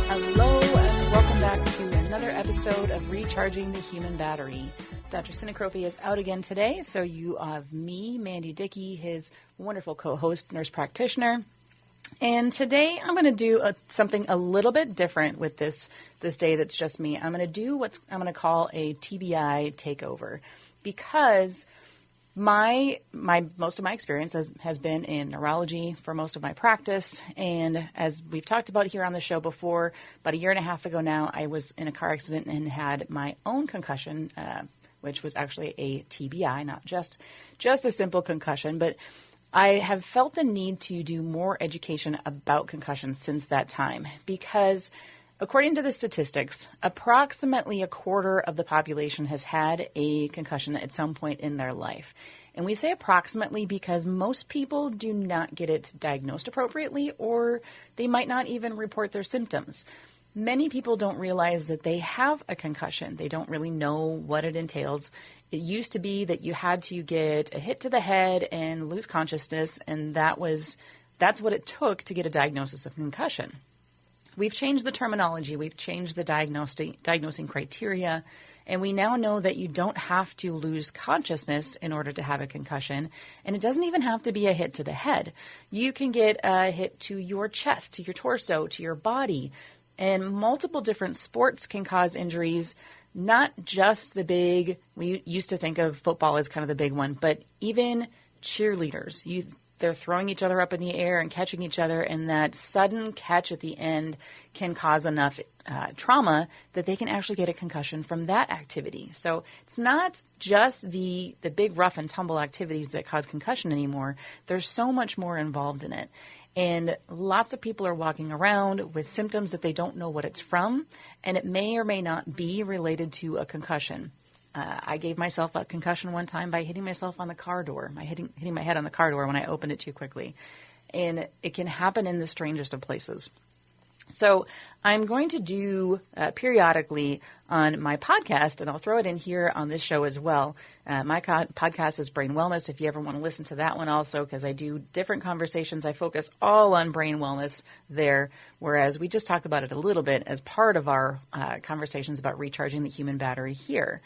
Hello and welcome back to another episode of Recharging the Human Battery. Dr. Sinacropi is out again today, so you have me, Mandi Dickey, his wonderful co-host, nurse practitioner. And today I'm going to do something a little bit different with this day that's just me. I'm going to do what I'm going to call a TBI takeover, because most of my experience has been in neurology for most of my practice. And as we've talked about here on the show before, about a year and a half ago now, I was in a car accident and had my own concussion, which was actually a TBI, not just a simple concussion. But I have felt the need to do more education about concussions since that time, because according to the statistics, approximately a quarter of the population has had a concussion at some point in their life. And we say approximately because most people do not get it diagnosed appropriately, or they might not even report their symptoms. Many people don't realize that they have a concussion. They don't really know what it entails. It used to be that you had to get a hit to the head and lose consciousness, and that's what it took to get a diagnosis of concussion. We've changed the terminology. We've changed the diagnosing criteria, and we now know that you don't have to lose consciousness in order to have a concussion, and it doesn't even have to be a hit to the head. You can get a hit to your chest, to your torso, to your body, and multiple different sports can cause injuries, not just the big, we used to think of football as kind of the big one, but even cheerleaders. They're throwing each other up in the air and catching each other, and that sudden catch at the end can cause enough trauma that they can actually get a concussion from that activity. So it's not just the big rough and tumble activities that cause concussion anymore. There's so much more involved in it. And lots of people are walking around with symptoms that they don't know what it's from, and it may or may not be related to a concussion. I gave myself a concussion one time by hitting myself on the car door, hitting my head on the car door when I opened it too quickly. And it can happen in the strangest of places. So I'm going to do periodically on my podcast, and I'll throw it in here on this show as well. My podcast is Brain Wellness, if you ever want to listen to that one also, because I do different conversations. I focus all on brain wellness there, whereas we just talk about it a little bit as part of our conversations about recharging the human battery here.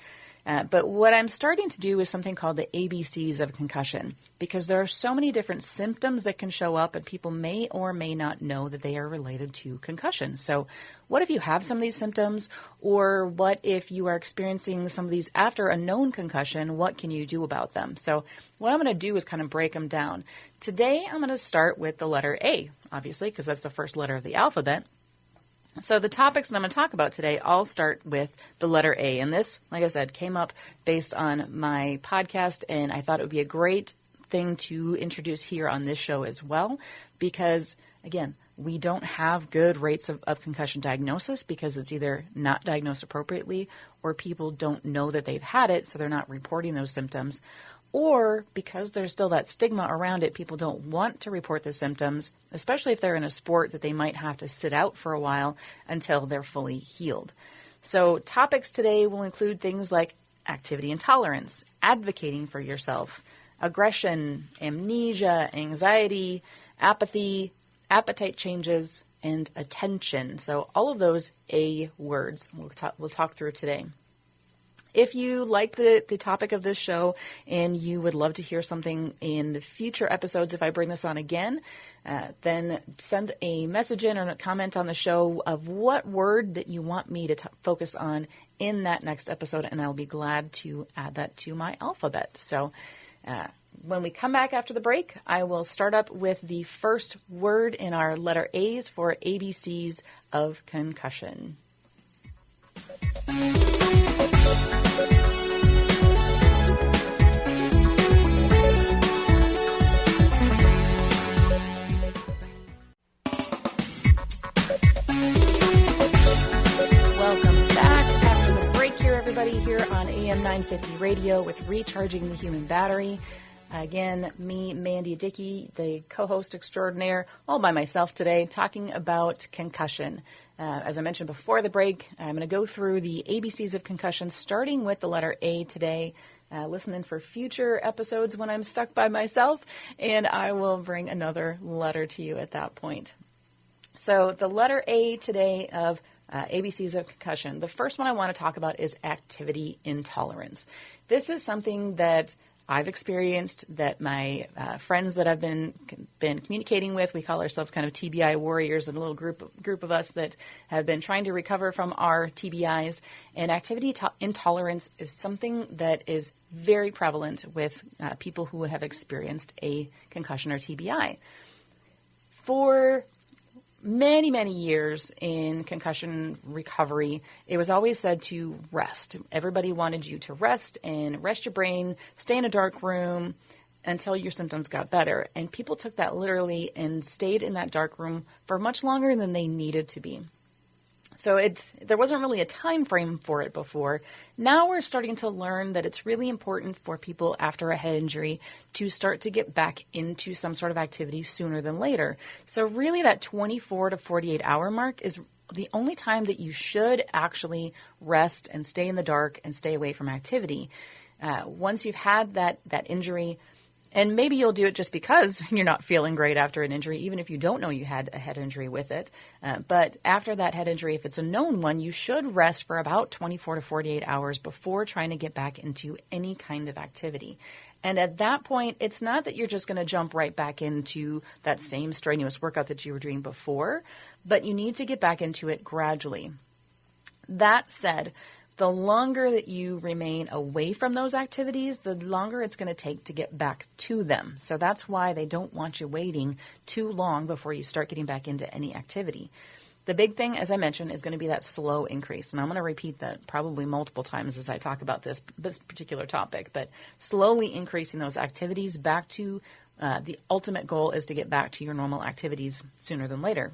But what I'm starting to do is something called the ABCs of concussion, because there are so many different symptoms that can show up, and people may or may not know that they are related to concussion. So what if you have some of these symptoms, or what if you are experiencing some of these after a known concussion? What can you do about them? So what I'm going to do is kind of break them down. Today, I'm going to start with the letter A, obviously, because that's the first letter of the alphabet. So the topics that I'm going to talk about today all start with the letter A. And this, like I said, came up based on my podcast, and I thought it would be a great thing to introduce here on this show as well, because, again, we don't have good rates of concussion diagnosis because it's either not diagnosed appropriately, or people don't know that they've had it, so they're not reporting those symptoms. Or because there's still that stigma around it, people don't want to report the symptoms, especially if they're in a sport that they might have to sit out for a while until they're fully healed. So topics today will include things like activity intolerance, advocating for yourself, aggression, amnesia, anxiety, apathy, appetite changes, and attention. So all of those A words we'll talk through today. If you like the topic of this show and you would love to hear something in the future episodes, if I bring this on again, then send a message in or a comment on the show of what word that you want me to focus on in that next episode, and I'll be glad to add that to my alphabet. So when we come back after the break, I will start up with the first word in our letter A's for ABCs of concussion. Here on AM 950 Radio with Recharging the Human Battery. Again, me, Mandi Dickey, the co-host extraordinaire, all by myself today, talking about concussion. As I mentioned before the break, I'm going to go through the ABCs of concussion, starting with the letter A today. Listen in for future episodes when I'm stuck by myself, and I will bring another letter to you at that point. So the letter A today of ABCs of concussion. The first one I want to talk about is activity intolerance. This is something that I've experienced, that my friends that I've been communicating with, we call ourselves kind of TBI warriors, and a little group of us that have been trying to recover from our TBIs. And activity intolerance is something that is very prevalent with people who have experienced a concussion or TBI. For many, many years in concussion recovery, it was always said to rest. Everybody wanted you to rest and rest your brain, stay in a dark room until your symptoms got better. And people took that literally and stayed in that dark room for much longer than they needed to be. So there wasn't really a time frame for it before. Now we're starting to learn that it's really important for people after a head injury to start to get back into some sort of activity sooner than later. So really that 24 to 48 hour mark is the only time that you should actually rest and stay in the dark and stay away from activity. Once you've had that injury, and maybe you'll do it just because you're not feeling great after an injury, even if you don't know you had a head injury with it. But after that head injury, if it's a known one, you should rest for about 24 to 48 hours before trying to get back into any kind of activity. And at that point, it's not that you're just going to jump right back into that same strenuous workout that you were doing before, but you need to get back into it gradually. That said, the longer that you remain away from those activities, the longer it's going to take to get back to them. So that's why they don't want you waiting too long before you start getting back into any activity. The big thing, as I mentioned, is going to be that slow increase. And I'm going to repeat that probably multiple times as I talk about this particular topic. But slowly increasing those activities back to the ultimate goal is to get back to your normal activities sooner than later.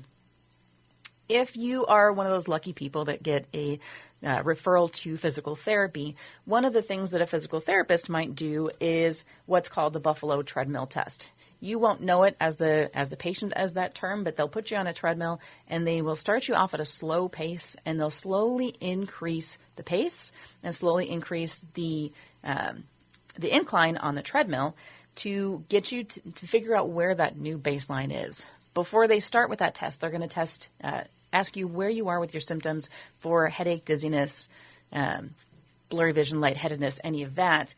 If you are one of those lucky people that get a referral to physical therapy, one of the things that a physical therapist might do is what's called the Buffalo treadmill test. You won't know it as the patient as that term, but they'll put you on a treadmill and they will start you off at a slow pace, and they'll slowly increase the pace and slowly increase the incline on the treadmill to get you to figure out where that new baseline is. Before they start with that test, they're going to ask you where you are with your symptoms for headache, dizziness, blurry vision, lightheadedness, any of that.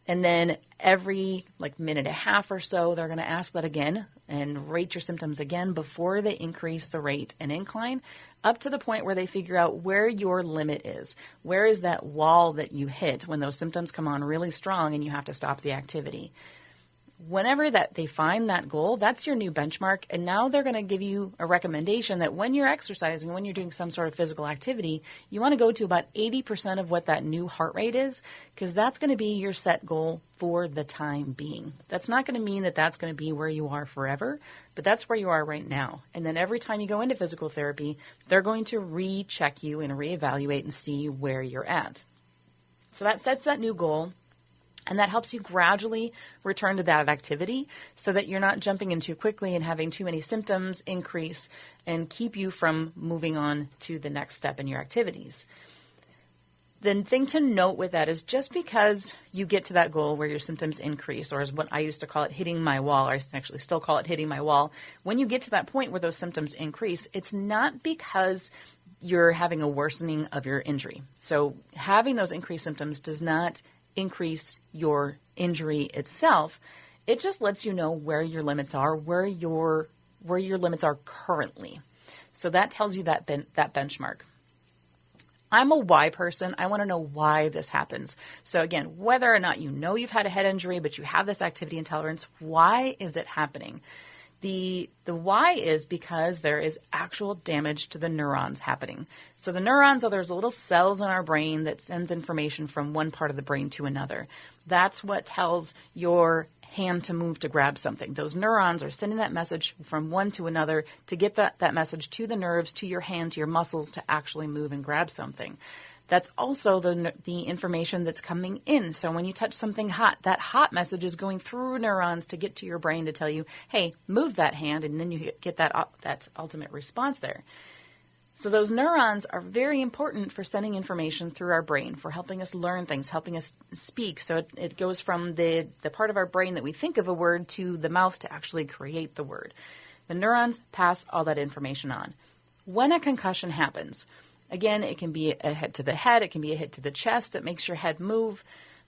And then every minute and a half or so, they're going to ask that again and rate your symptoms again before they increase the rate and incline up to the point where they figure out where your limit is. Where is that wall that you hit when those symptoms come on really strong and you have to stop the activity? Whenever that they find that goal, that's your new benchmark. And now they're going to give you a recommendation that when you're exercising, when you're doing some sort of physical activity, you want to go to about 80% of what that new heart rate is, because that's going to be your set goal for the time being. That's not going to mean that that's going to be where you are forever, but that's where you are right now. And then every time you go into physical therapy, they're going to recheck you and reevaluate and see where you're at. So that sets that new goal. And that helps you gradually return to that activity so that you're not jumping in too quickly and having too many symptoms increase and keep you from moving on to the next step in your activities. The thing to note with that is just because you get to that goal where your symptoms increase, or as what I used to call it, hitting my wall, or I actually still call it hitting my wall, when you get to that point where those symptoms increase, it's not because you're having a worsening of your injury. So having those increased symptoms does not increase your injury itself. It just lets you know where your limits are, where your limits are currently. So that tells you that benchmark. I'm a why person. I want to know why this happens. So again, whether or not you know you've had a head injury, but you have this activity intolerance, why is it happening? The why is because there is actual damage to the neurons happening. So the neurons, there's little cells in our brain that sends information from one part of the brain to another. That's what tells your hand to move to grab something. Those neurons are sending that message from one to another to get that message to the nerves, to your hand, to your muscles to actually move and grab something. That's also the information that's coming in. So when you touch something hot, that hot message is going through neurons to get to your brain to tell you, hey, move that hand, and then you get that ultimate response there. So those neurons are very important for sending information through our brain, for helping us learn things, helping us speak. So it goes from the part of our brain that we think of a word to the mouth to actually create the word. The neurons pass all that information on. When a concussion happens, again, it can be a hit to the head, it can be a hit to the chest that makes your head move.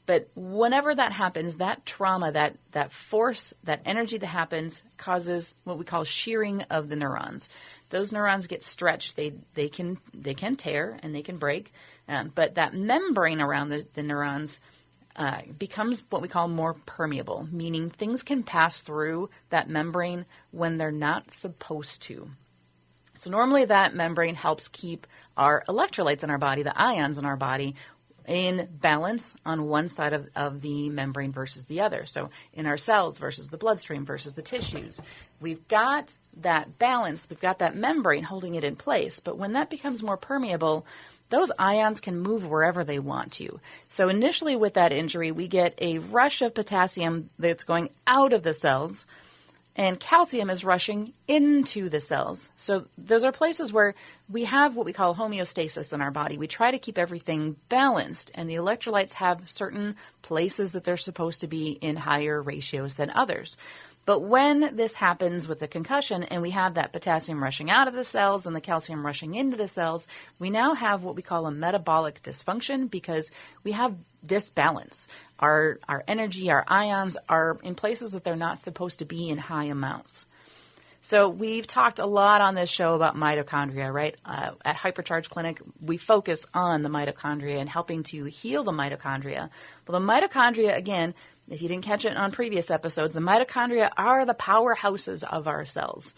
But whenever that happens, that trauma, that force, that energy that happens causes what we call shearing of the neurons. Those neurons get stretched. They can tear and they can break. But that membrane around the neurons becomes what we call more permeable, meaning things can pass through that membrane when they're not supposed to. So normally that membrane helps keep our electrolytes in our body, the ions in our body, in balance on one side of the membrane versus the other. So in our cells versus the bloodstream versus the tissues. We've got that balance. We've got that membrane holding it in place. But when that becomes more permeable, those ions can move wherever they want to. So initially with that injury, we get a rush of potassium that's going out of the cells, and calcium is rushing into the cells. So those are places where we have what we call homeostasis in our body. We try to keep everything balanced, and the electrolytes have certain places that they're supposed to be in higher ratios than others. But when this happens with a concussion and we have that potassium rushing out of the cells and the calcium rushing into the cells, we now have what we call a metabolic dysfunction because we have disbalance. Our energy, our ions are in places that they're not supposed to be in high amounts. So we've talked a lot on this show about mitochondria, right? At Hypercharge Clinic, we focus on the mitochondria and helping to heal the mitochondria. Well, the mitochondria, again, if you didn't catch it on previous episodes, the mitochondria are the powerhouses of our cells.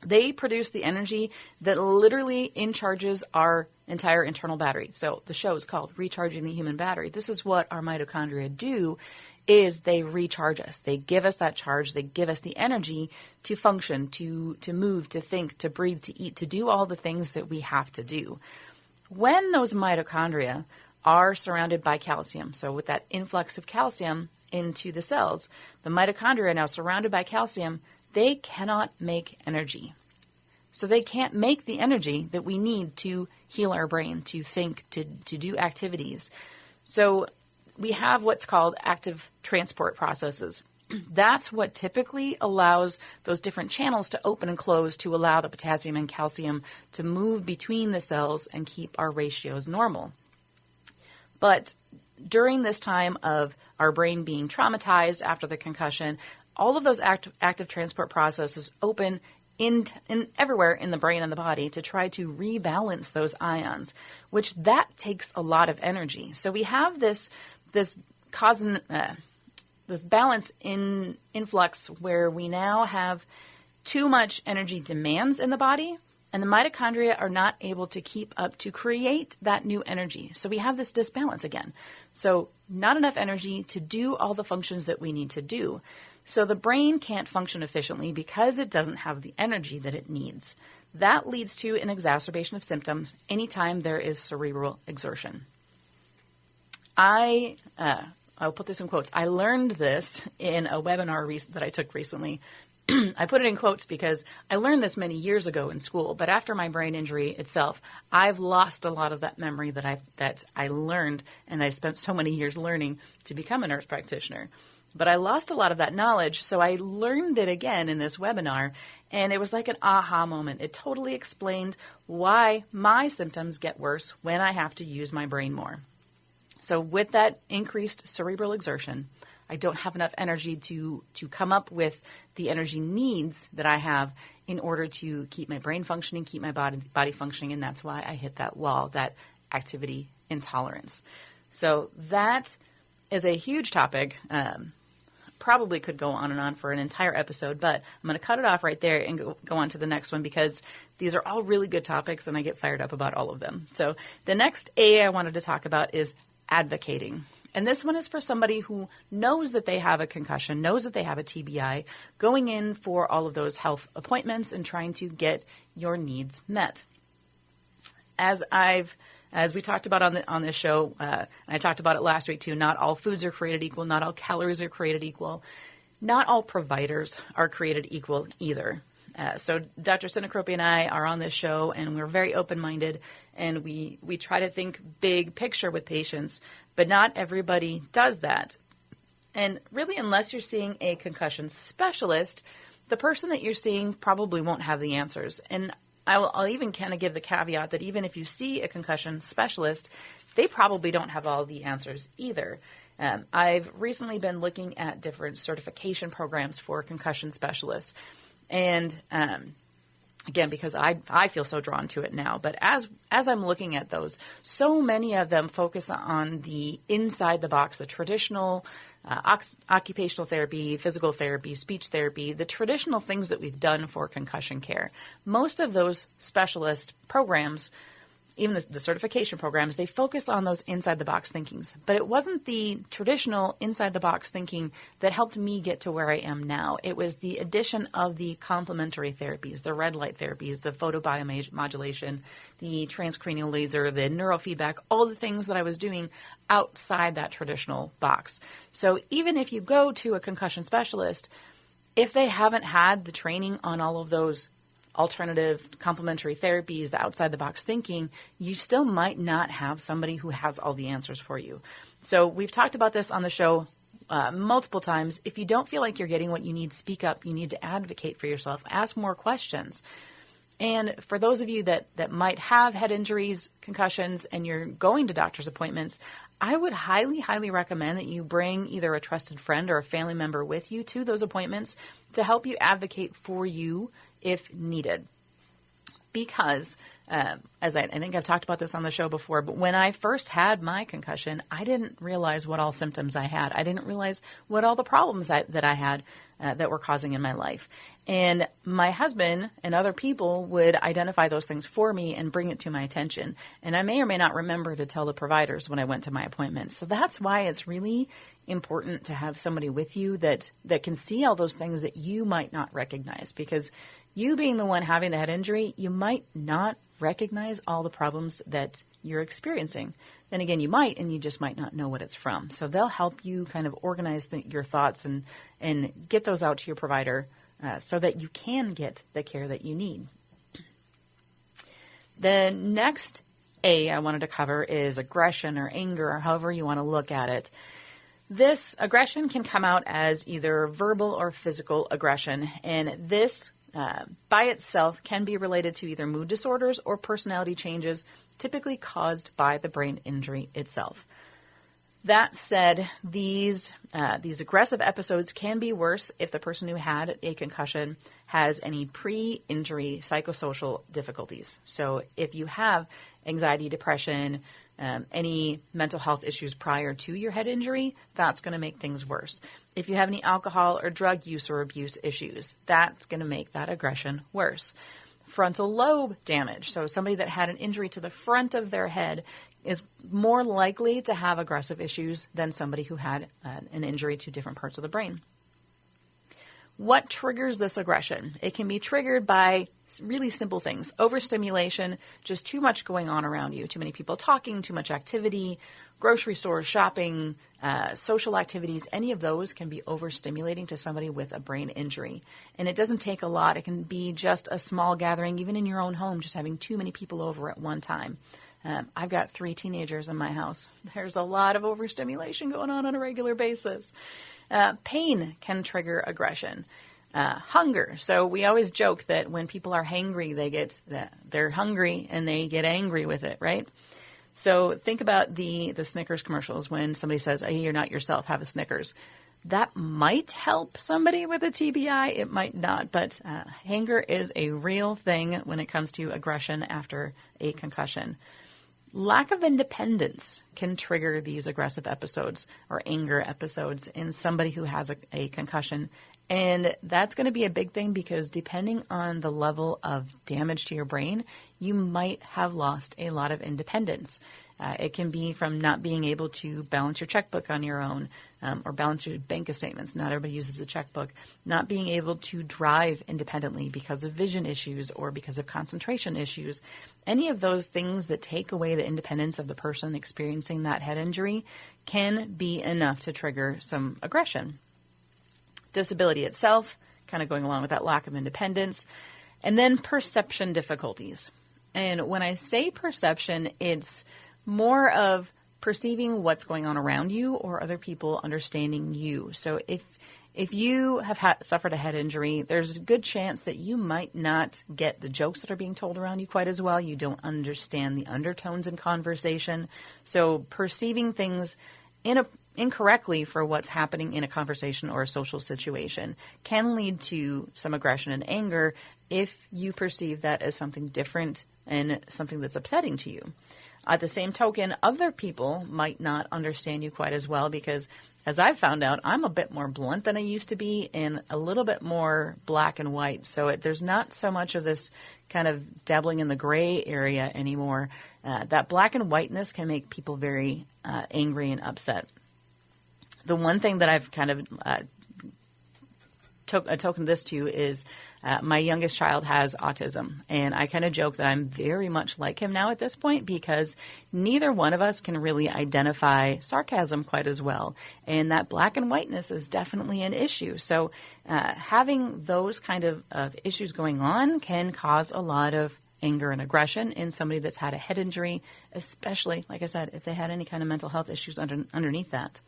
They produce the energy that literally incharges our entire internal battery. So the show is called Recharging the Human Battery. This is what our mitochondria do, is they recharge us. They give us that charge. They give us the energy to function, to move, to think, to breathe, to eat, to do all the things that we have to do. When those mitochondria are surrounded by calcium, so with that influx of calcium into the cells, the mitochondria are now surrounded by calcium, they cannot make energy. So they can't make the energy that we need to heal our brain, to think, to do activities. So we have what's called active transport processes. That's what typically allows those different channels to open and close to allow the potassium and calcium to move between the cells and keep our ratios normal. But during this time of our brain being traumatized after the concussion, all of those active transport processes open in everywhere in the brain and the body to try to rebalance those ions, which that takes a lot of energy. So we have this balance in influx where we now have too much energy demands in the body, and the mitochondria are not able to keep up to create that new energy. So we have this disbalance again. So not enough energy to do all the functions that we need to do. So the brain can't function efficiently because it doesn't have the energy that it needs. That leads to an exacerbation of symptoms anytime there is cerebral exertion. I'll put this in quotes. I learned this in a webinar that I took recently. I put it in quotes because I learned this many years ago in school, but after my brain injury itself, I've lost a lot of that memory that I learned, and I spent so many years learning to become a nurse practitioner. But I lost a lot of that knowledge, so I learned it again in this webinar, and it was like an aha moment. It totally explained why my symptoms get worse when I have to use my brain more. So with that increased cerebral exertion, I don't have enough energy to come up with the energy needs that I have in order to keep my brain functioning, keep my body functioning, and that's why I hit that wall, that activity intolerance. So that is a huge topic. Probably could go on and on for an entire episode, but I'm going to cut it off right there and go on to the next one because these are all really good topics and I get fired up about all of them. So the next A I wanted to talk about is advocating. And this one is for somebody who knows that they have a concussion, knows that they have a TBI, going in for all of those health appointments and trying to get your needs met. As we talked about on this show, and I talked about it last week too, not all foods are created equal, not all calories are created equal, not all providers are created equal either. So Dr. Sinacropi and I are on this show, and we're very open-minded, and we try to think big picture with patients, but not everybody does that. And really, unless you're seeing a concussion specialist, the person that you're seeing probably won't have the answers. And I'll even kind of give the caveat that even if you see a concussion specialist, they probably don't have all the answers either. I've recently been looking at different certification programs for concussion specialists. And again, because I feel so drawn to it now, but as I'm looking at those, so many of them focus on the inside the box, the traditional occupational therapy, physical therapy, speech therapy, the traditional things that we've done for concussion care. Most of those specialist programs, even the certification programs, they focus on those inside-the-box thinkings. But it wasn't the traditional inside-the-box thinking that helped me get to where I am now. It was the addition of the complementary therapies, the red light therapies, the photobiomodulation, the transcranial laser, the neurofeedback, all the things that I was doing outside that traditional box. So even if you go to a concussion specialist, if they haven't had the training on all of those alternative complementary therapies, the outside the box thinking, you still might not have somebody who has all the answers for you. So we've talked about this on the show multiple times. If you don't feel like you're getting what you need, speak up. You need to advocate for yourself. Ask more questions. And for those of you that might have head injuries, concussions, and you're going to doctor's appointments, I would highly, highly recommend that you bring either a trusted friend or a family member with you to those appointments to help you advocate for you if needed. Because, as I think I've talked about this on the show before, but when I first had my concussion, I didn't realize what all symptoms I had. I didn't realize what all the problems that I had that were causing in my life. And my husband and other people would identify those things for me and bring it to my attention. And I may or may not remember to tell the providers when I went to my appointment. So that's why it's really important to have somebody with you that can see all those things that you might not recognize. Because you being the one having the head injury, you might not recognize all the problems that you're experiencing. Then again, you might, and you just might not know what it's from. So they'll help you kind of organize your thoughts and get those out to your provider so that you can get the care that you need. The next A I wanted to cover is aggression or anger, or however you want to look at it. This aggression can come out as either verbal or physical aggression, and this by itself can be related to either mood disorders or personality changes typically caused by the brain injury itself. That said, these aggressive episodes can be worse if the person who had a concussion has any pre-injury psychosocial difficulties. So if you have anxiety, depression, any mental health issues prior to your head injury, that's going to make things worse. If you have any alcohol or drug use or abuse issues, that's going to make that aggression worse. Frontal lobe damage, so somebody that had an injury to the front of their head is more likely to have aggressive issues than somebody who had an injury to different parts of the brain. What triggers this aggression? It can be triggered by really simple things. Overstimulation, just too much going on around you. Too many people talking, too much activity, grocery stores, shopping, social activities. Any of those can be overstimulating to somebody with a brain injury. And it doesn't take a lot. It can be just a small gathering, even in your own home, just having too many people over at one time. I've got 3 teenagers in my house. There's a lot of overstimulation going on a regular basis. Pain can trigger aggression. Hunger. So we always joke that when people are hangry, they're hungry and they get angry with it, right? So think about the Snickers commercials when somebody says, "Hey, you're not yourself, have a Snickers." That might help somebody with a TBI. It might not, but anger is a real thing when it comes to aggression after a concussion. Lack of independence can trigger these aggressive episodes or anger episodes in somebody who has a concussion. And that's going to be a big thing because depending on the level of damage to your brain, you might have lost a lot of independence. It can be from not being able to balance your checkbook on your own or balance your bank statements. Not everybody uses a checkbook. Not being able to drive independently because of vision issues or because of concentration issues. Any of those things that take away the independence of the person experiencing that head injury can be enough to trigger some aggression. Disability itself, kind of going along with that lack of independence. And then perception difficulties. And when I say perception, it's more of perceiving what's going on around you or other people understanding you. So if If you have suffered a head injury, there's a good chance that you might not get the jokes that are being told around you quite as well. You don't understand the undertones in conversation. So perceiving things incorrectly for what's happening in a conversation or a social situation can lead to some aggression and anger if you perceive that as something different and something that's upsetting to you. At the same token, other people might not understand you quite as well because, as I've found out, I'm a bit more blunt than I used to be and a little bit more black and white. So there's not so much of this kind of dabbling in the gray area anymore. That black and whiteness can make people very angry and upset. The one thing that I've kind of token this to is my youngest child has autism, and I kind of joke that I'm very much like him now at this point because neither one of us can really identify sarcasm quite as well, and that black and whiteness is definitely an issue. So having those kind of issues going on can cause a lot of anger and aggression in somebody that's had a head injury, especially, like I said, if they had any kind of mental health issues underneath that.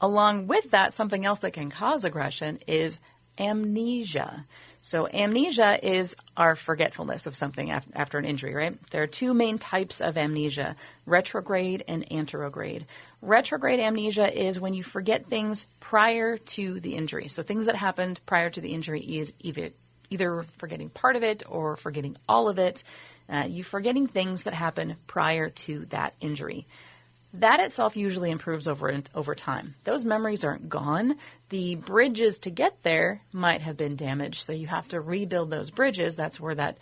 Along with that, something else that can cause aggression is amnesia. So amnesia is our forgetfulness of something after an injury, right? There are two main types of amnesia, retrograde and anterograde. Retrograde amnesia is when you forget things prior to the injury. So things that happened prior to the injury is either forgetting part of it or forgetting all of it. You forgetting things that happened prior to that injury. That itself usually improves over time. Those memories aren't gone. The bridges to get there might have been damaged, so you have to rebuild those bridges. That's where that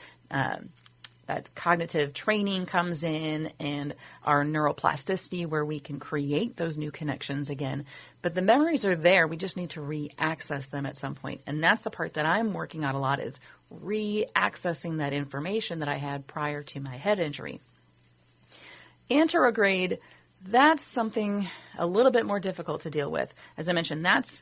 cognitive training comes in and our neuroplasticity, where we can create those new connections again. But the memories are there. We just need to re-access them at some point. And that's the part that I'm working on a lot, is re-accessing that information that I had prior to my head injury. Anterograde, that's something a little bit more difficult to deal with. As I mentioned, that's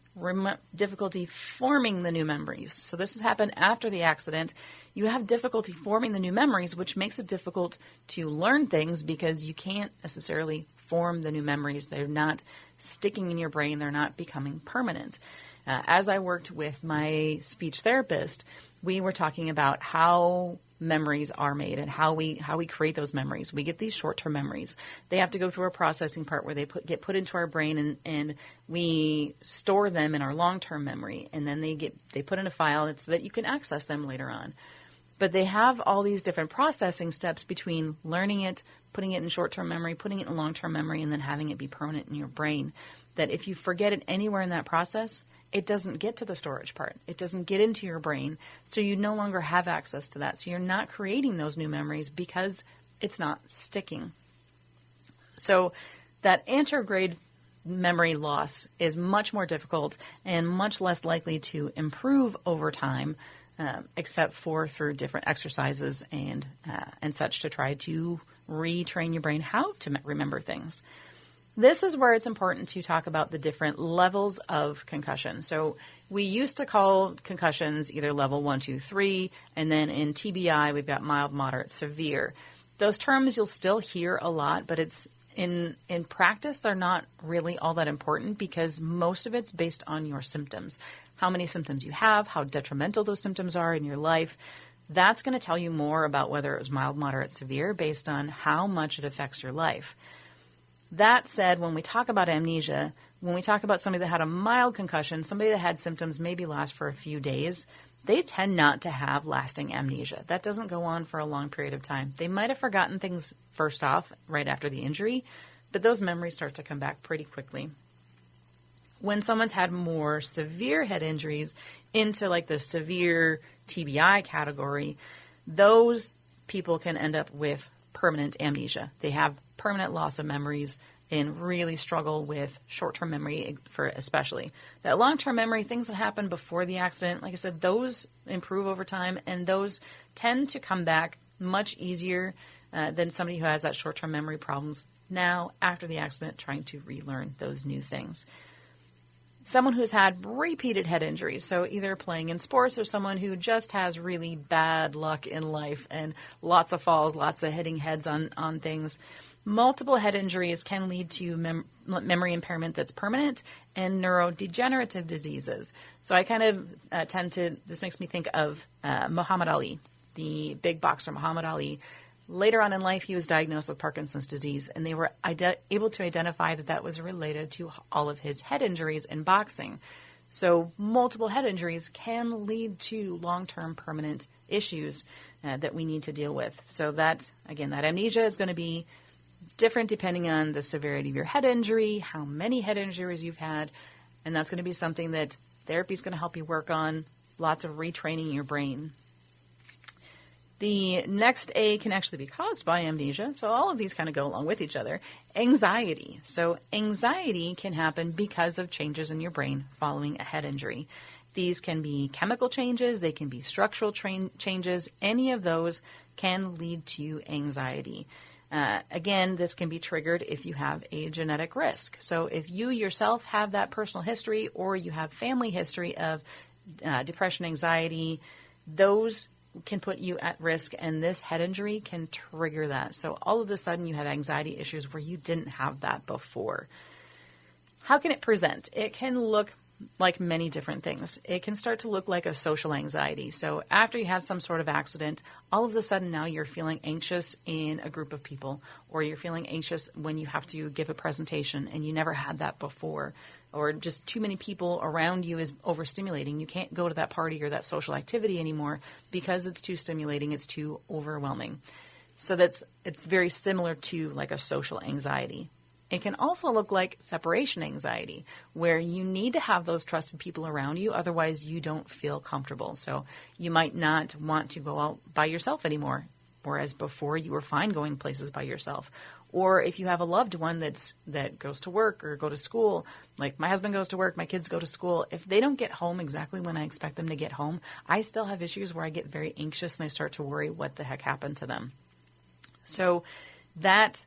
difficulty forming the new memories. So this has happened after the accident. You have difficulty forming the new memories, which makes it difficult to learn things because you can't necessarily form the new memories. They're not sticking in your brain. They're not becoming permanent. As I worked with my speech therapist, we were talking about how memories are made and how we create those memories. We get these short-term memories. They have to go through a processing part where they get put into our brain and we store them in our long-term memory, and then they put in a file so that you can access them later on. But they have all these different processing steps between learning it, putting it in short-term memory, putting it in long-term memory, and then having it be permanent in your brain. That if you forget it anywhere in that process, it doesn't get to the storage part. It doesn't get into your brain, so you no longer have access to that. So you're not creating those new memories because it's not sticking. So that anterograde memory loss is much more difficult and much less likely to improve over time, except for through different exercises and such to try to retrain your brain how to remember things. This is where it's important to talk about the different levels of concussion. So we used to call concussions either level 1, 2, 3, and then in TBI we've got mild, moderate, severe. Those terms you'll still hear a lot, but it's in practice they're not really all that important because most of it's based on your symptoms. How many symptoms you have, how detrimental those symptoms are in your life. That's going to tell you more about whether it was mild, moderate, severe based on how much it affects your life. That said, when we talk about amnesia, when we talk about somebody that had a mild concussion, somebody that had symptoms maybe last for a few days, they tend not to have lasting amnesia. That doesn't go on for a long period of time. They might have forgotten things first off right after the injury, but those memories start to come back pretty quickly. When someone's had more severe head injuries into like the severe TBI category, those people can end up with permanent amnesia. They have permanent loss of memories and really struggle with short-term memory for especially. That long-term memory, things that happened before the accident, like I said, those improve over time and those tend to come back much easier than somebody who has that short-term memory problems now after the accident trying to relearn those new things. Someone who's had repeated head injuries, so either playing in sports or someone who just has really bad luck in life and lots of falls, lots of hitting heads on things. Multiple head injuries can lead to memory impairment that's permanent and neurodegenerative diseases. So I kind of this makes me think of Muhammad Ali, the big boxer Muhammad Ali. Later on in life, he was diagnosed with Parkinson's disease, and they were able to identify that was related to all of his head injuries in boxing. So multiple head injuries can lead to long-term permanent issues that we need to deal with. So that amnesia is going to be different depending on the severity of your head injury, how many head injuries you've had, and that's going to be something that therapy is going to help you work on, lots of retraining your brain. The next A can actually be caused by amnesia, so all of these kind of go along with each other. Anxiety. So anxiety can happen because of changes in your brain following a head injury. These can be chemical changes, they can be structural changes. Any of those can lead to anxiety. Again, this can be triggered if you have a genetic risk. So if you yourself have that personal history or you have family history of depression, anxiety, those can put you at risk, and this head injury can trigger that. So all of a sudden you have anxiety issues where you didn't have that before. How can it present? It can look like many different things. It can start to look like a social anxiety. So after you have some sort of accident, all of a sudden now you're feeling anxious in a group of people, or you're feeling anxious when you have to give a presentation and you never had that before, or just too many people around you is overstimulating. You can't go to that party or that social activity anymore because it's too stimulating, it's too overwhelming. So it's very similar to like a social anxiety. It can also look like separation anxiety, where you need to have those trusted people around you, otherwise you don't feel comfortable. So you might not want to go out by yourself anymore, whereas before you were fine going places by yourself. Or if you have a loved one that goes to work or go to school, like my husband goes to work, my kids go to school, if they don't get home exactly when I expect them to get home, I still have issues where I get very anxious and I start to worry what the heck happened to them. So that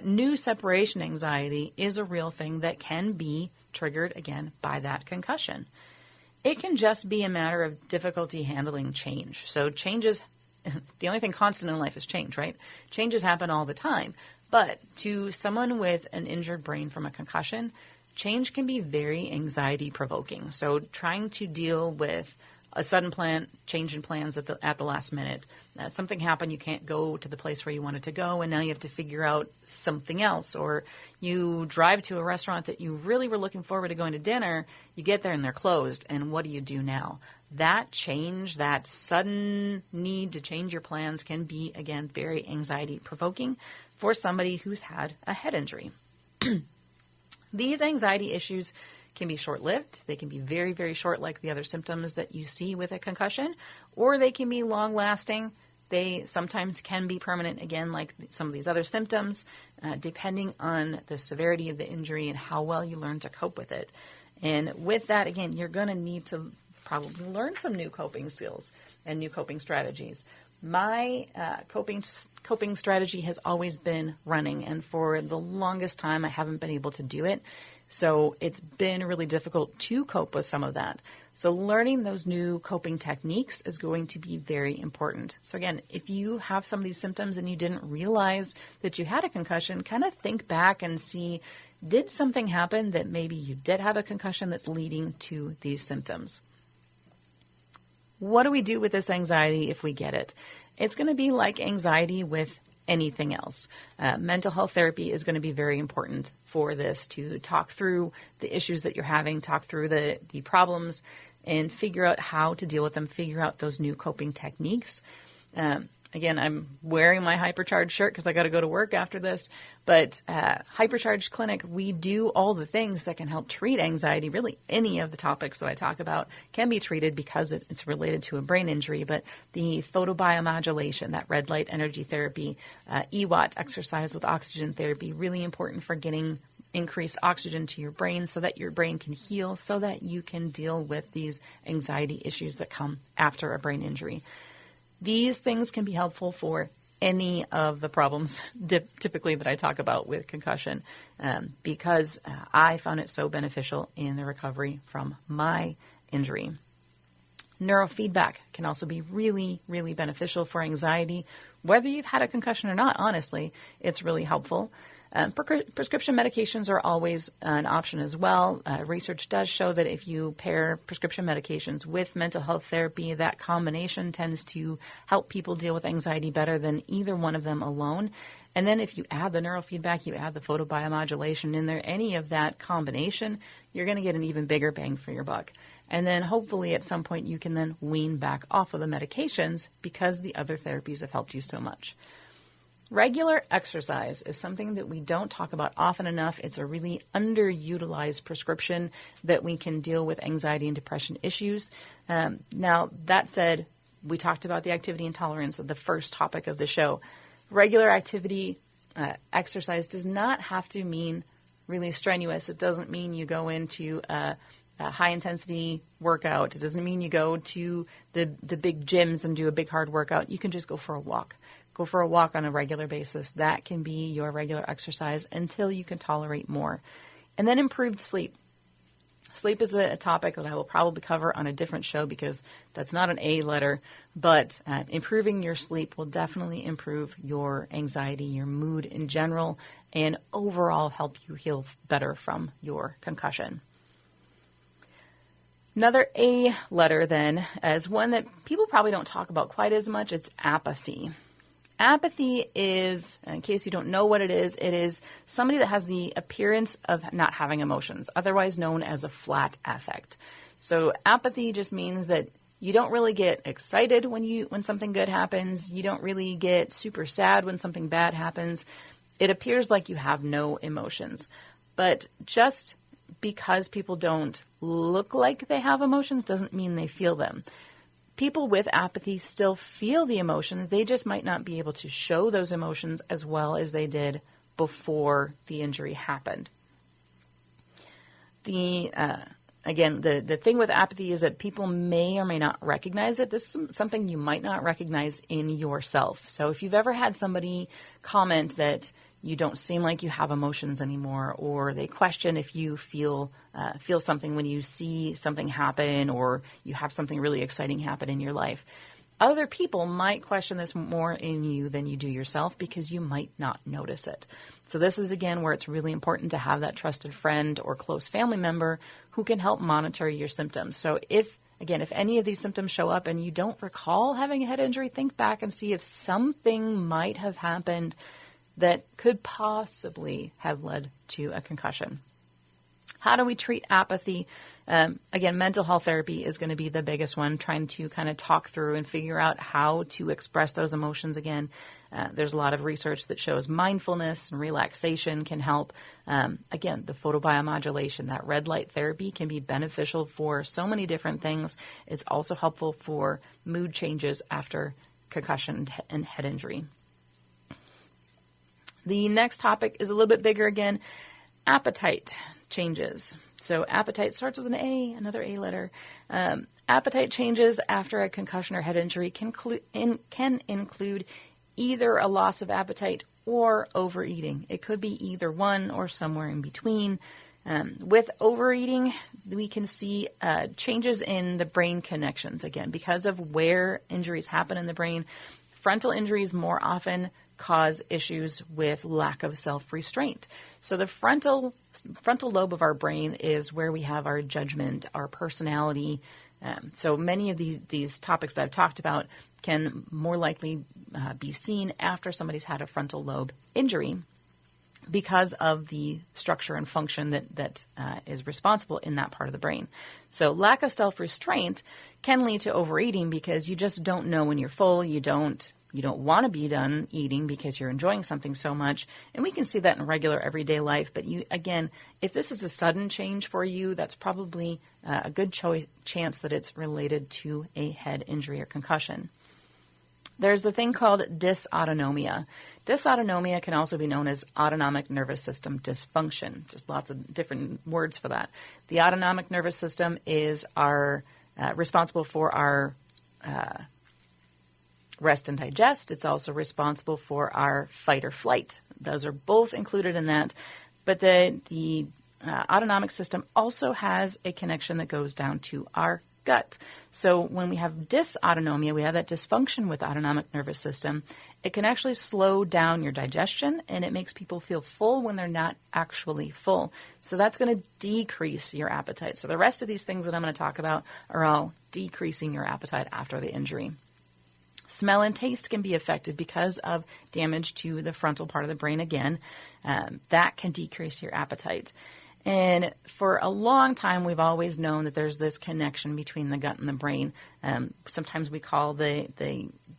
new separation anxiety is a real thing that can be triggered, again, by that concussion. It can just be a matter of difficulty handling change. So changes, the only thing constant in life is change, right? Changes happen all the time. But to someone with an injured brain from a concussion, change can be very anxiety provoking. So trying to deal with a sudden change in plans at the last minute. Something happened, you can't go to the place where you wanted to go, and now you have to figure out something else. Or you drive to a restaurant that you really were looking forward to going to dinner, you get there and they're closed, and what do you do now? That change, that sudden need to change your plans can be, again, very anxiety provoking for somebody who's had a head injury. These anxiety issues can be short-lived. They can be very, very short, like the other symptoms that you see with a concussion, or they can be long-lasting. They sometimes can be permanent, again, like some of these other symptoms, depending on the severity of the injury and how well you learn to cope with it. And with that, again, you're going to need to probably learn some new coping skills and new coping strategies. My coping strategy has always been running, and for the longest time I haven't been able to do it. So it's been really difficult to cope with some of that. So learning those new coping techniques is going to be very important. So again, if you have some of these symptoms and you didn't realize that you had a concussion, kind of think back and see, did something happen that maybe you did have a concussion that's leading to these symptoms? What do we do with this anxiety if we get it? It's going to be like anxiety with anything else. Mental health therapy is going to be very important for this, to talk through the issues that you're having, talk through the problems, and figure out how to deal with them, figure out those new coping techniques. Again, I'm wearing my Hypercharged shirt because I got to go to work after this. But Hypercharged Clinic, we do all the things that can help treat anxiety. Really, any of the topics that I talk about can be treated because it's related to a brain injury. But the photobiomodulation, that red light energy therapy, EWAT, exercise with oxygen therapy, really important for getting increased oxygen to your brain so that your brain can heal, so that you can deal with these anxiety issues that come after a brain injury. These things can be helpful for any of the problems typically that I talk about with concussion because I found it so beneficial in the recovery from my injury. Neurofeedback can also be really, really beneficial for anxiety. Whether you've had a concussion or not, honestly, it's really helpful. Prescription medications are always an option as well. Research does show that if you pair prescription medications with mental health therapy, that combination tends to help people deal with anxiety better than either one of them alone. And then if you add the neurofeedback, you add the photobiomodulation in there, any of that combination, you're going to get an even bigger bang for your buck. And then hopefully at some point you can then wean back off of the medications because the other therapies have helped you so much. Regular exercise is something that we don't talk about often enough. It's a really underutilized prescription that we can deal with anxiety and depression issues. Now, that said, we talked about the activity intolerance of the first topic of the show. Regular activity, exercise does not have to mean really strenuous. It doesn't mean you go into a high-intensity workout. It doesn't mean you go to the big gyms and do a big, hard workout. You can just go for a walk. Go for a walk on a regular basis. That can be your regular exercise until you can tolerate more. And then improved sleep. Sleep is a topic that I will probably cover on a different show because that's not an A letter, but improving your sleep will definitely improve your anxiety, your mood in general, and overall help you heal better from your concussion. Another A letter then is one that people probably don't talk about quite as much. It's apathy. Apathy is, in case you don't know what it is somebody that has the appearance of not having emotions, otherwise known as a flat affect. So apathy just means that you don't really get excited when something good happens. You don't really get super sad when something bad happens. It appears like you have no emotions. But just because people don't look like they have emotions doesn't mean they feel them. People with apathy still feel the emotions. They just might not be able to show those emotions as well as they did before the injury happened. The thing with apathy is that people may or may not recognize it. This is something you might not recognize in yourself. So if you've ever had somebody comment that you don't seem like you have emotions anymore, or they question if you feel something when you see something happen, or you have something really exciting happen in your life. Other people might question this more in you than you do yourself because you might not notice it. So this is, again, where it's really important to have that trusted friend or close family member who can help monitor your symptoms. So if any of these symptoms show up and you don't recall having a head injury, think back and see if something might have happened that could possibly have led to a concussion. How do we treat apathy? Mental health therapy is going to be the biggest one, trying to kind of talk through and figure out how to express those emotions again. There's a lot of research that shows mindfulness and relaxation can help. The photobiomodulation, that red light therapy can be beneficial for so many different things. It's also helpful for mood changes after concussion and head injury. The next topic is a little bit bigger again, appetite changes. So appetite starts with an A, another A letter. Appetite changes after a concussion or head injury can include either a loss of appetite or overeating. It could be either one or somewhere in between. With overeating, we can see changes in the brain connections. Again, because of where injuries happen in the brain, frontal injuries more often cause issues with lack of self-restraint. So the frontal lobe of our brain is where we have our judgment, our personality. So many of these topics that I've talked about can more likely be seen after somebody's had a frontal lobe injury because of the structure and function that is responsible in that part of the brain. So lack of self-restraint can lead to overeating because you just don't know when you're full. You don't want to be done eating because you're enjoying something so much. And we can see that in regular everyday life. But if this is a sudden change for you, that's probably a good chance that it's related to a head injury or concussion. There's a thing called dysautonomia. Dysautonomia can also be known as autonomic nervous system dysfunction. There's lots of different words for that. The autonomic nervous system is responsible for our rest and digest. It's also responsible for our fight or flight. Those are both included in that. But the autonomic system also has a connection that goes down to our gut. So when we have dysautonomia, we have that dysfunction with the autonomic nervous system, it can actually slow down your digestion, and it makes people feel full when they're not actually full. So that's going to decrease your appetite. So the rest of these things that I'm going to talk about are all decreasing your appetite after the injury. Smell and taste can be affected because of damage to the frontal part of the brain again. That can decrease your appetite. And for a long time, we've always known that there's this connection between the gut and the brain. Sometimes we call the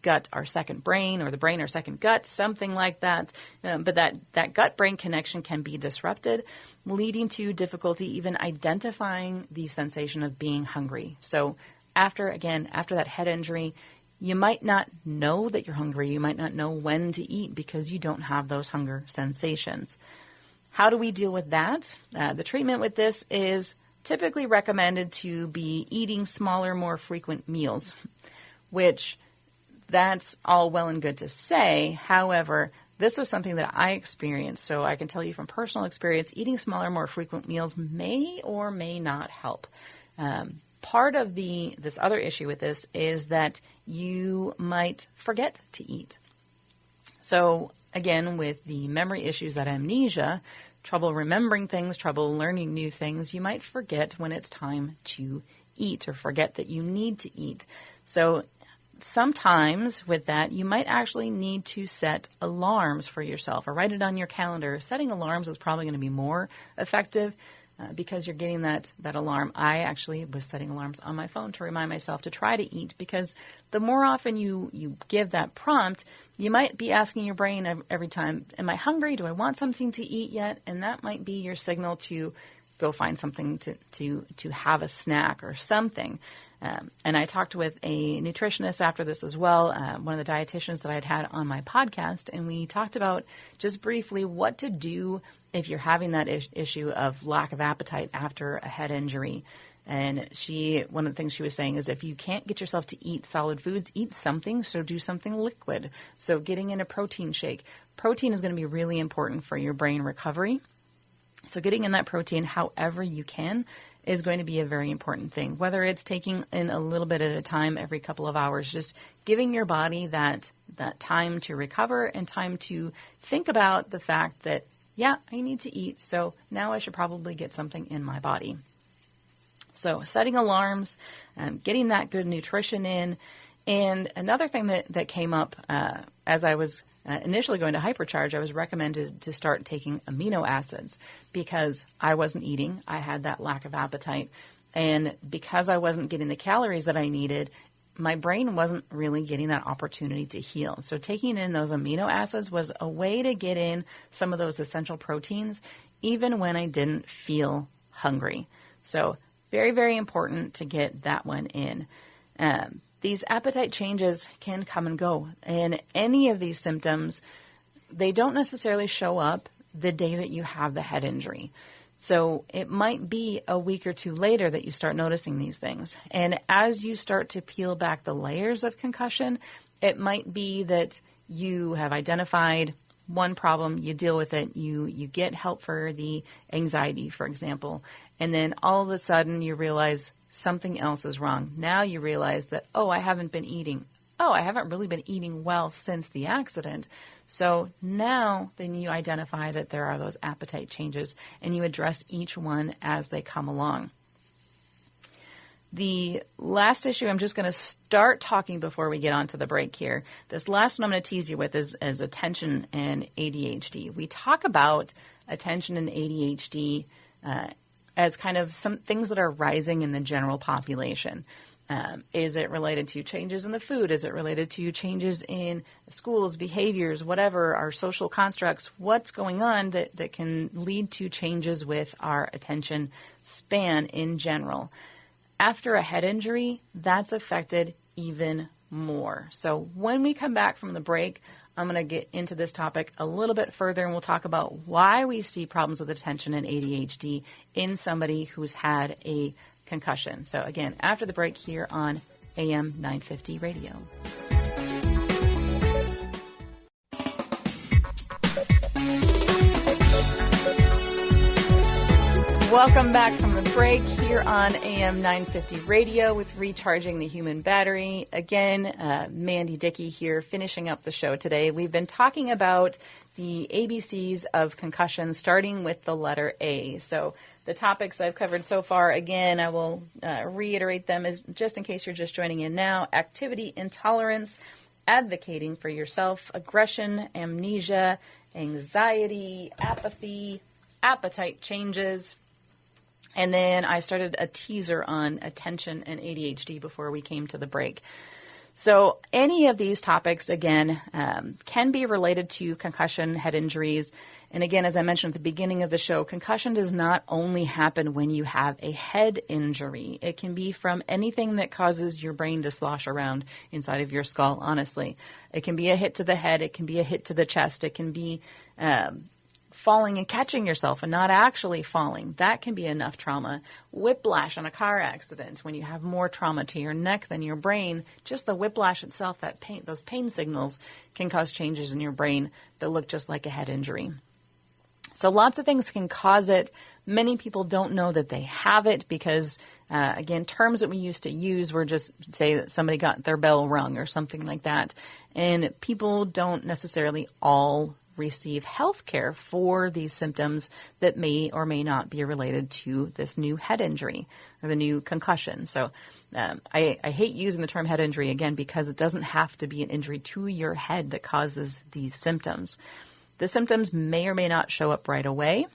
gut our second brain, or the brain our second gut, something like that. But that gut-brain connection can be disrupted, leading to difficulty even identifying the sensation of being hungry. So after that head injury, you might not know that you're hungry. You might not know when to eat because you don't have those hunger sensations. How do we deal with that? The treatment with this is typically recommended to be eating smaller, more frequent meals, which that's all well and good to say. However, this was something that I experienced, so I can tell you from personal experience, eating smaller, more frequent meals may or may not help. Part of this other issue with this is that you might forget to eat. So again, with the memory issues, that amnesia, trouble remembering things, trouble learning new things, you might forget when it's time to eat or forget that you need to eat. So sometimes with that, you might actually need to set alarms for yourself or write it on your calendar. Setting alarms is probably going to be more effective because you're getting that alarm. I actually was setting alarms on my phone to remind myself to try to eat, because the more often you give that prompt, you might be asking your brain every time, am I hungry? Do I want something to eat yet? And that might be your signal to go find something to have a snack or something. And I talked with a nutritionist after this as well, one of the dietitians that I'd had on my podcast, and we talked about just briefly what to do if you're having that issue of lack of appetite after a head injury. And one of the things she was saying is if you can't get yourself to eat solid foods, eat something, so do something liquid. So getting in a protein shake. Protein is going to be really important for your brain recovery. So getting in that protein however you can is going to be a very important thing, whether it's taking in a little bit at a time every couple of hours, just giving your body that time to recover and time to think about the fact that, yeah, I need to eat, so now I should probably get something in my body. So setting alarms, getting that good nutrition in. And another thing that came up as I was initially going to hypercharge, I was recommended to start taking amino acids because I wasn't eating. I had that lack of appetite. And because I wasn't getting the calories that I needed, my brain wasn't really getting that opportunity to heal. So taking in those amino acids was a way to get in some of those essential proteins, even when I didn't feel hungry. So very, very important to get that one in. These appetite changes can come and go. And any of these symptoms, they don't necessarily show up the day that you have the head injury. So it might be a week or two later that you start noticing these things. And as you start to peel back the layers of concussion, it might be that you have identified one problem, you deal with it, you get help for the anxiety, for example, and then all of a sudden you realize something else is wrong. Now you realize that, I haven't been eating. I haven't really been eating well since the accident. So now then you identify that there are those appetite changes and you address each one as they come along. The last issue I'm just going to start talking before we get on to the break here. This last one I'm going to tease you with is attention and ADHD. We talk about attention and ADHD as kind of some things that are rising in the general population. Is it related to changes in the food? Is it related to changes in schools, behaviors, whatever, our social constructs? What's going on that can lead to changes with our attention span in general? After a head injury, that's affected even more. So when we come back from the break, I'm going to get into this topic a little bit further, and we'll talk about why we see problems with attention and ADHD in somebody who's had a concussion. So again, after the break here on AM 950 Radio. Welcome back from the break here on AM 950 Radio with Recharging the Human Battery. Again, Mandi Dickey here, finishing up the show today. We've been talking about the ABCs of concussion, starting with the letter A. So the topics I've covered so far, again, I will reiterate them as just in case you're just joining in now. Activity intolerance, advocating for yourself, aggression, amnesia, anxiety, apathy, appetite changes. And then I started a teaser on attention and ADHD before we came to the break. So any of these topics, again, can be related to concussion, head injuries. And again, as I mentioned at the beginning of the show, concussion does not only happen when you have a head injury. It can be from anything that causes your brain to slosh around inside of your skull, honestly. It can be a hit to the head. It can be a hit to the chest. It can be falling and catching yourself and not actually falling. That can be enough trauma. Whiplash on a car accident, when you have more trauma to your neck than your brain, just the whiplash itself, that pain, those pain signals can cause changes in your brain that look just like a head injury. So lots of things can cause it. Many people don't know that they have it because, again, terms that we used to use were just say that somebody got their bell rung or something like that. And people don't necessarily all receive health care for these symptoms that may or may not be related to this new head injury or the new concussion. So I hate using the term head injury, again, because it doesn't have to be an injury to your head that causes these symptoms. The symptoms may or may not show up right away.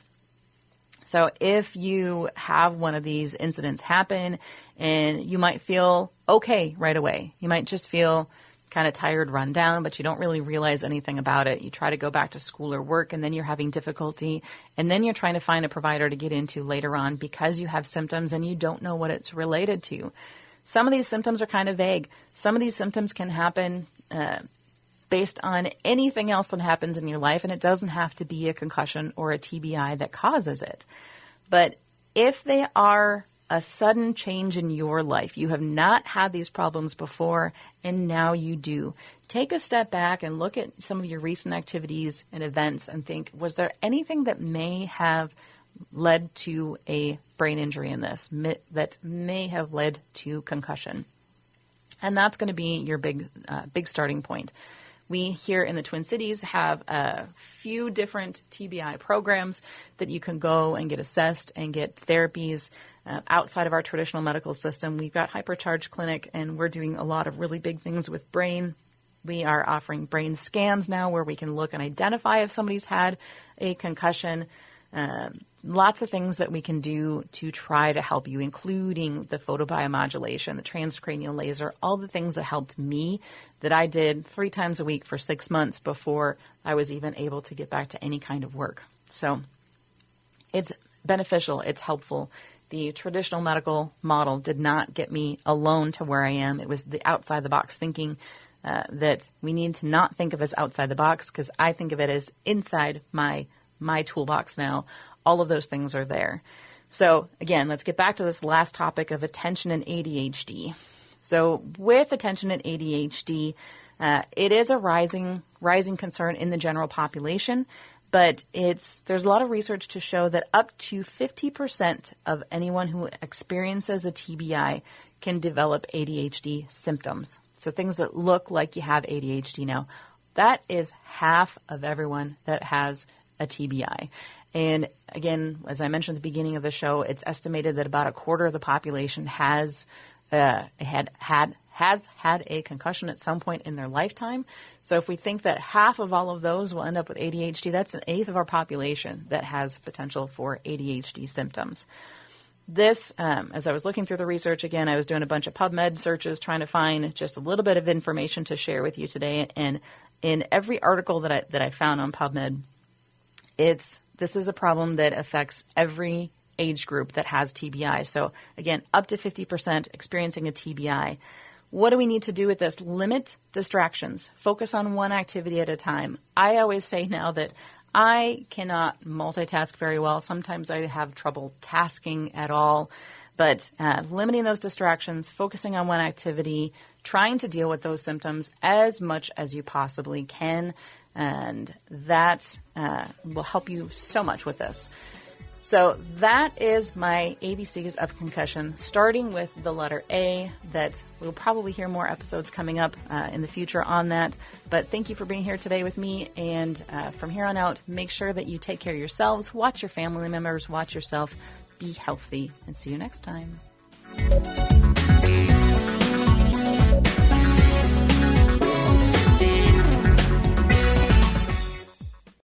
So if you have one of these incidents happen and you might feel okay right away, you might just feel kind of tired, run down, but you don't really realize anything about it. You try to go back to school or work, and then you're having difficulty, and then you're trying to find a provider to get into later on because you have symptoms and you don't know what it's related to. Some of these symptoms are kind of vague. Some of these symptoms can happen based on anything else that happens in your life, and it doesn't have to be a concussion or a TBI that causes it. But if they are a sudden change in your life, you have not had these problems before, and now you do, take a step back and look at some of your recent activities and events and think, was there anything that may have led to a brain injury in this, that may have led to concussion? And that's going to be your big starting point. We here in the Twin Cities have a few different TBI programs that you can go and get assessed and get therapies outside of our traditional medical system. We've got Hypercharge Clinic, and we're doing a lot of really big things with brain. We are offering brain scans now where we can look and identify if somebody's had a concussion. Lots of things that we can do to try to help you, including the photobiomodulation, the transcranial laser, all the things that helped me that I did 3 times a week for 6 months before I was even able to get back to any kind of work. So it's beneficial. It's helpful. The traditional medical model did not get me alone to where I am. It was the outside the box thinking that we need to not think of as outside the box, because I think of it as inside my toolbox now. All of those things are there. So again, let's get back to this last topic of attention and ADHD. So with attention and ADHD, it is a rising concern in the general population, but there's a lot of research to show that up to 50% of anyone who experiences a TBI can develop ADHD symptoms. So things that look like you have ADHD now. That is half of everyone that has a TBI. And again, as I mentioned at the beginning of the show, it's estimated that about a quarter of the population has had a concussion at some point in their lifetime. So if we think that half of all of those will end up with ADHD, that's an eighth of our population that has potential for ADHD symptoms. This, as I was looking through the research, again, I was doing a bunch of PubMed searches trying to find just a little bit of information to share with you today. And in every article that I found on PubMed, this is a problem that affects every age group that has TBI. So again, up to 50% experiencing a TBI. What do we need to do with this? Limit distractions. Focus on one activity at a time. I always say now that I cannot multitask very well. Sometimes I have trouble tasking at all. But limiting those distractions, focusing on one activity, trying to deal with those symptoms as much as you possibly can. And that will help you so much with this. So that is my ABCs of concussion, starting with the letter A. That we'll probably hear more episodes coming up in the future on that. But thank you for being here today with me. And from here on out, make sure that you take care of yourselves, watch your family members, watch yourself, be healthy, and see you next time.